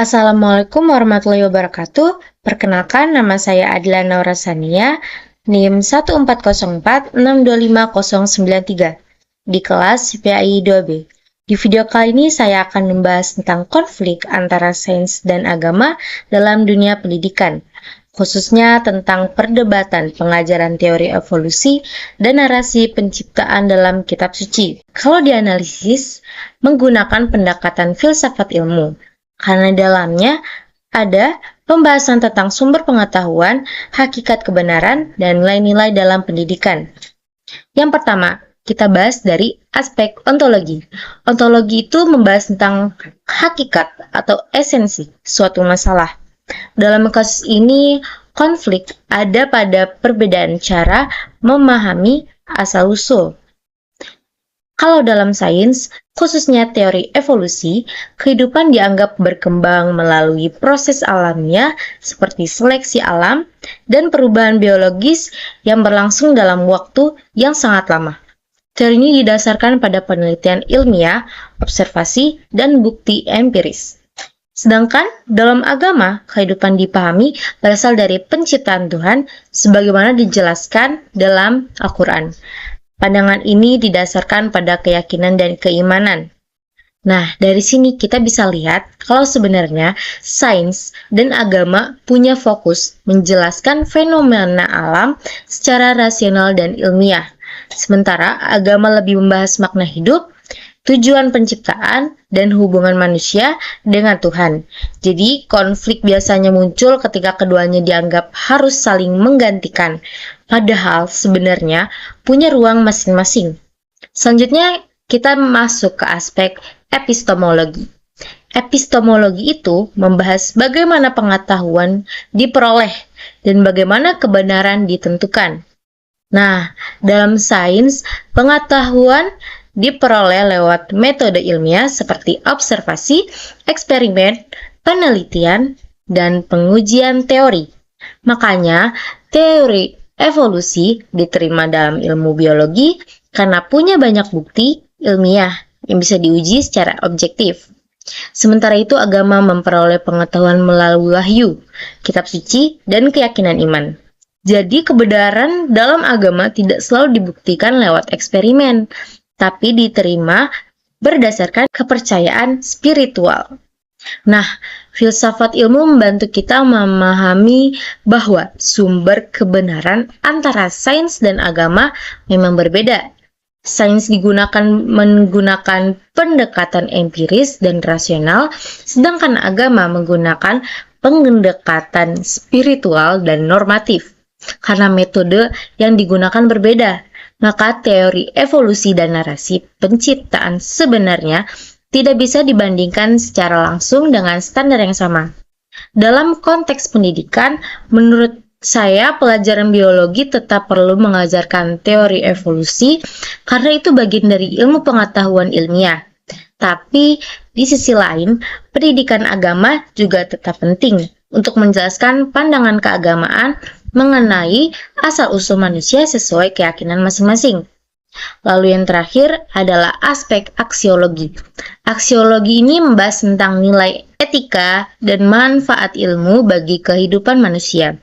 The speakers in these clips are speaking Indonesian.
Assalamualaikum warahmatullahi wabarakatuh. Perkenalkan, nama saya Adila Naurasania, NIM 14046250093 di kelas PAI 2B. Di video kali ini saya akan membahas tentang konflik antara sains dan agama dalam dunia pendidikan, khususnya tentang perdebatan pengajaran teori evolusi dan narasi penciptaan dalam kitab suci. Kalau dianalisis menggunakan pendekatan filsafat ilmu, karena dalamnya ada pembahasan tentang sumber pengetahuan, hakikat kebenaran, dan nilai-nilai dalam pendidikan. Yang pertama, kita bahas dari aspek ontologi. Ontologi itu membahas tentang hakikat atau esensi suatu masalah. Dalam kasus ini, konflik ada pada perbedaan cara memahami asal-usul. Kalau dalam sains, khususnya teori evolusi, kehidupan dianggap berkembang melalui proses alamiah seperti seleksi alam dan perubahan biologis yang berlangsung dalam waktu yang sangat lama. Teori ini didasarkan pada penelitian ilmiah, observasi, dan bukti empiris. Sedangkan dalam agama, kehidupan dipahami berasal dari penciptaan Tuhan sebagaimana dijelaskan dalam Al-Quran. Pandangan ini didasarkan pada keyakinan dan keimanan. Nah, dari sini kita bisa lihat kalau sebenarnya sains dan agama punya fokus menjelaskan fenomena alam secara rasional dan ilmiah. Sementara agama lebih membahas makna hidup, tujuan penciptaan, dan hubungan manusia dengan Tuhan. Jadi, konflik biasanya muncul ketika keduanya dianggap harus saling menggantikan, padahal sebenarnya punya ruang masing-masing. Selanjutnya, kita masuk ke aspek epistemologi. Epistemologi itu membahas bagaimana pengetahuan diperoleh dan bagaimana kebenaran ditentukan. Nah, dalam sains, pengetahuan diperoleh lewat metode ilmiah seperti observasi, eksperimen, penelitian, dan pengujian teori. Makanya, teori evolusi diterima dalam ilmu biologi karena punya banyak bukti ilmiah yang bisa diuji secara objektif. Sementara itu, agama memperoleh pengetahuan melalui wahyu, kitab suci, dan keyakinan iman. Jadi, kebenaran dalam agama tidak selalu dibuktikan lewat eksperimen, tapi diterima berdasarkan kepercayaan spiritual. Nah, filsafat ilmu membantu kita memahami bahwa sumber kebenaran antara sains dan agama memang berbeda. Sains menggunakan pendekatan empiris dan rasional, sedangkan agama menggunakan pendekatan spiritual dan normatif. Karena metode yang digunakan berbeda, maka teori evolusi dan narasi penciptaan sebenarnya tidak bisa dibandingkan secara langsung dengan standar yang sama. Dalam konteks pendidikan, menurut saya pelajaran biologi tetap perlu mengajarkan teori evolusi karena itu bagian dari ilmu pengetahuan ilmiah. Tapi di sisi lain, pendidikan agama juga tetap penting untuk menjelaskan pandangan keagamaan mengenai asal-usul manusia sesuai keyakinan masing-masing. Lalu yang terakhir adalah aspek aksiologi. Aksiologi ini membahas tentang nilai etika dan manfaat ilmu bagi kehidupan manusia.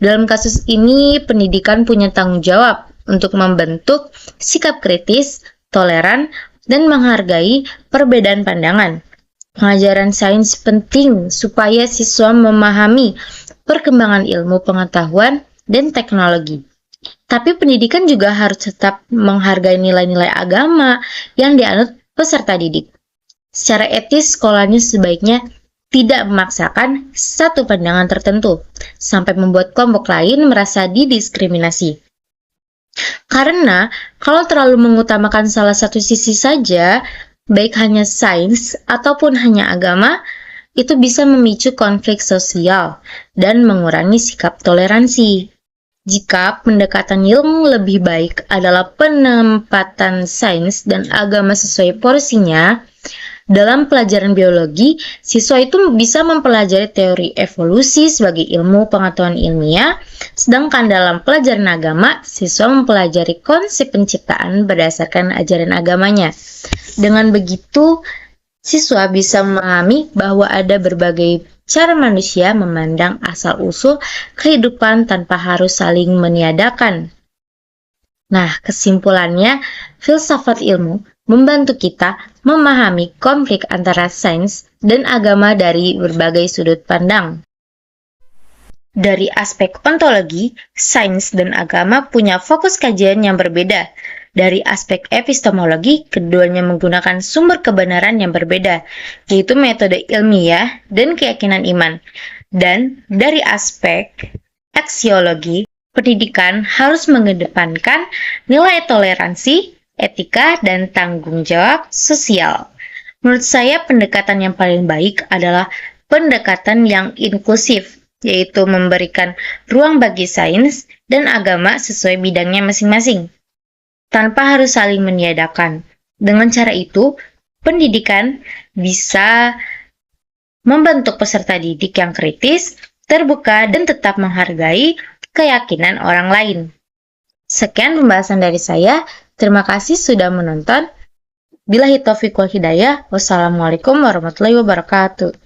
Dalam kasus ini, pendidikan punya tanggung jawab untuk membentuk sikap kritis, toleran, dan menghargai perbedaan pandangan. Pengajaran sains penting supaya siswa memahami perkembangan ilmu pengetahuan dan teknologi. Tapi pendidikan juga harus tetap menghargai nilai-nilai agama yang dianut peserta didik. Secara etis, sekolahnya sebaiknya tidak memaksakan satu pandangan tertentu, sampai membuat kelompok lain merasa didiskriminasi. Karena kalau terlalu mengutamakan salah satu sisi saja, baik hanya sains ataupun hanya agama, itu bisa memicu konflik sosial dan mengurangi sikap toleransi. Jika pendekatan ilmu lebih baik adalah penempatan sains dan agama sesuai porsinya, dalam pelajaran biologi, siswa itu bisa mempelajari teori evolusi sebagai ilmu pengetahuan ilmiah, sedangkan dalam pelajaran agama, siswa mempelajari konsep penciptaan berdasarkan ajaran agamanya. Dengan begitu, Siswa bisa memahami bahwa ada berbagai cara manusia memandang asal-usul kehidupan tanpa harus saling meniadakan. Nah, kesimpulannya, filsafat ilmu membantu kita memahami konflik antara sains dan agama dari berbagai sudut pandang. Dari aspek ontologi, sains dan agama punya fokus kajian yang berbeda. Dari aspek epistemologi, keduanya menggunakan sumber kebenaran yang berbeda, yaitu metode ilmiah dan keyakinan iman. Dan dari aspek aksiologi, pendidikan harus mengedepankan nilai toleransi, etika, dan tanggung jawab sosial. Menurut saya, pendekatan yang paling baik adalah pendekatan yang inklusif, yaitu memberikan ruang bagi sains dan agama sesuai bidangnya masing-masing, tanpa harus saling meniadakan. Dengan cara itu, pendidikan bisa membentuk peserta didik yang kritis, terbuka, dan tetap menghargai keyakinan orang lain. Sekian pembahasan dari saya. Terima kasih sudah menonton. Billahi taufiq wal hidayah. Wassalamualaikum warahmatullahi wabarakatuh.